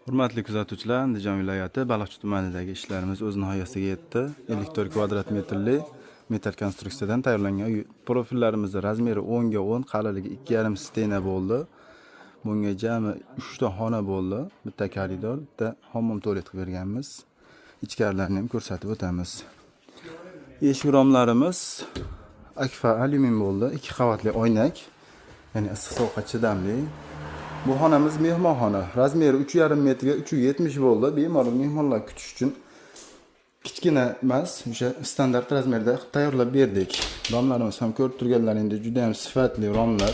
Hurmatli kuzatuvchilar, Andijon viloyati Baliqchi tumanidagi ishlarimiz o'z nihoyasiga yetdi. 54 kvadrat metrli metall konstruksiyadan tayyorlangan uy. Profillarimiz razmeri 10 ga 10, qalinligi 2,5 stena bo'ldi. Bunga jami 3 ta xona bo'ldi. Bitta koridor, bitta hammom tualet qilib berganmiz. Ichkarilarini ham ko'rsatib o'tamiz. Eshik romlarimiz akfa alyumin bo'ldi. 2 qavatli oynak, ya'ni issiq sovuqqa chidamli. Bu xonamiz mehmonxona. Razmeri 3,5 metrga 370 bo'ldi. Bemalol mehmonlar kutish uchun kichkina emas, o'sha standart razmerda qilib tayyorlab berdik. Romlarimiz ham ko'rib turganlaringdek juda ham sifatli romlar,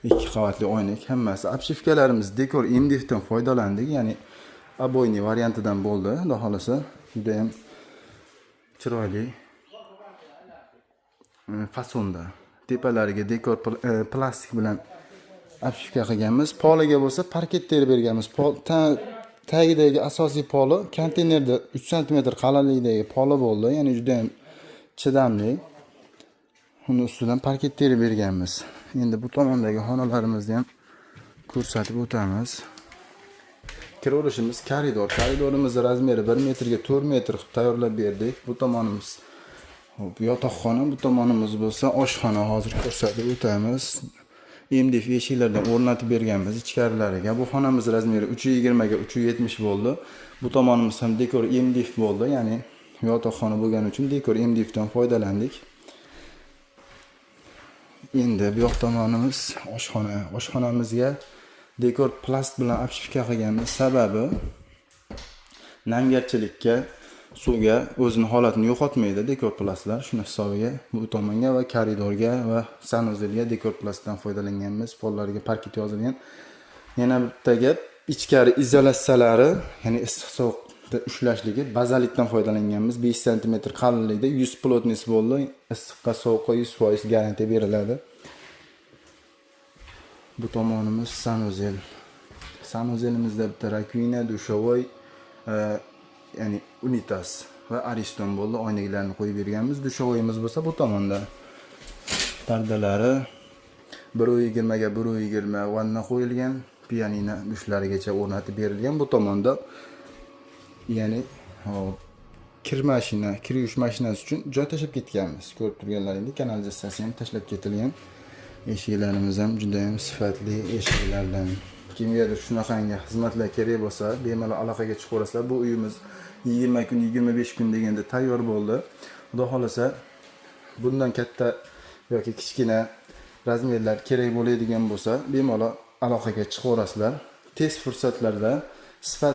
2 qavatli oynak, hammasi. Obshivkalarimiz dekor MDFdan foydalandik, ya'ni aboyniy variantidan bo'ldi. Xudo xolasa juda ham chiroyli fasonda. Tepalariga dekor plastik bilan obshivka qilganmiz. Poliga bo'lsa parket terib berganmiz. Tagidagi asosiy poli konteynerda 3 sm qalinlikdagi poli bo'ldi, ya'ni juda ham chidamli. Uni ustidan parket terib berganmiz. Endi bu tomondagi xonalarimizni ham ko'rsatib o'tamiz. Kiraverishimiz koridor. Koridorimiz razmeri 1 metrga 4 metr qilib tayyorlab berdik. Bu tomonimiz yotoqxona, bu tomonimiz bo'lsa oshxona. Hozir ko'rsatib o'tamiz. MDF eshiklardan o'rnatib berganmiz ichkarilariga. Bu xonamiz razmeri 320 ga 370 bo'ldi. Bu tomonimiz ham dekor MDF bo'ldi, ya'ni yotoqxona bo'lgani uchun dekor MDFdan foydalandik. Endi bu yoq tomonimiz oshxona. Oshxonamizga dekor plast bilan obshivka qilganmiz. Sababi namgarchilikka, suvga o'zini holatini yo'qotmaydi dekor plastlar. Shuni hisobiga bu tomonga va koridorga va sanuzelga dekor plastdan foydalanganmiz. Pollariga parket yozilgan. Yana bitta gap, ichkari izolyatsiyalari, ya'ni issiq sovuqda ushlashligi bazalikdan foydalanganmiz. 5 cm qalinlikda 100 plotnis bo'ldi. Issiqqa sovuqqa 100% garantiya beriladi. Bu tomonimiz sanuzel. Sanuzelimizda bitta rakvina, dushovoy, ya'ni unitas va ariston bo'ldi. Oynaklarni qo'yib berganmiz. Dushovoyimiz bo'lsa bu tomonda. Pardalari 1.20 ga 1.20 vanna qo'yilgan. Pianino dushlarigacha o'rnatib berilgan. Bu tomonda ya'ni kir yuvish mashinasi uchun joy tashlab ketganmiz. Ko'rib turganlaringdek kanalizatsiyasi ham tashlab ketilgan. Eshiklarimiz ham juda ham sifatli eshiklardan. Kimgadir shunaqangi xizmatlar kerak bo'lsa, bemalol aloqaga chiqaverasizlar. Bu uyimiz 20 kun, 25 kun deganda tayyor bo'ldi. Xudo xolasa bundan katta yoki kichkina razmerlar kerak bo'ladigan bo'lsa, bemalol aloqaga chiqaverasizlar. Tez fursatlarda sifat